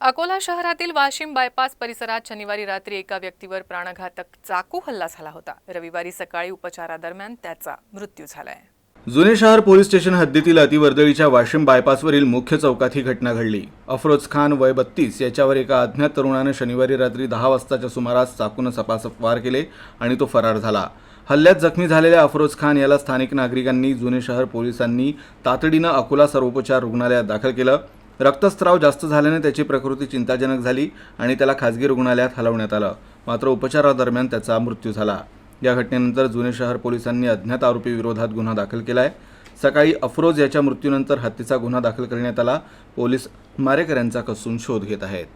अकोला शहरातील वाशिम बायपास परिसरात शनिवारी रात्री एका व्यक्तीवर प्राणघातक चाकू हल्ला झाला होता। रविवारी सकाळी उपचारादरम्यान त्याचा मृत्यू झालाय। जुने शहर पोलीस स्टेशन हद्दीतील अतिवर्दळीच्या वाशिम बायपासवरील मुख्य चौकात ही घटना घडली। अफरोज खान वय 32 याच्यावर एका अज्ञात तरुणाने शनिवारी रात्री 10 वाजताच्या सुमारास चाकूने सपासप वार केले आणि तो फरार झाला। हल्ल्यात जखमी झालेल्या अफरोज खान याला स्थानिक नागरिकांनी जुने शहर पोलिसांनी तातडीने अकोला सर्वोपचार रुग्णालयात दाखल केलं। रक्तस्राव जास्त झाल्याने त्याची प्रकृती चिंताजनक झाली आणि त्याला खासगी रुग्णालयात हलवण्यात आलं। मात्र उपचारादरम्यान त्याचा मृत्यू झाला। या घटनेनंतर जुने शहर पोलिसांनी अज्ञात आरोपी विरोधात गुन्हा दाखल केलाय। सकाळी अफरोज याच्या मृत्यूनंतर हत्येचा गुन्हा दाखल करण्यात आला। पोलीस मारेकऱ्यांचा कसून शोध घेत आहेत।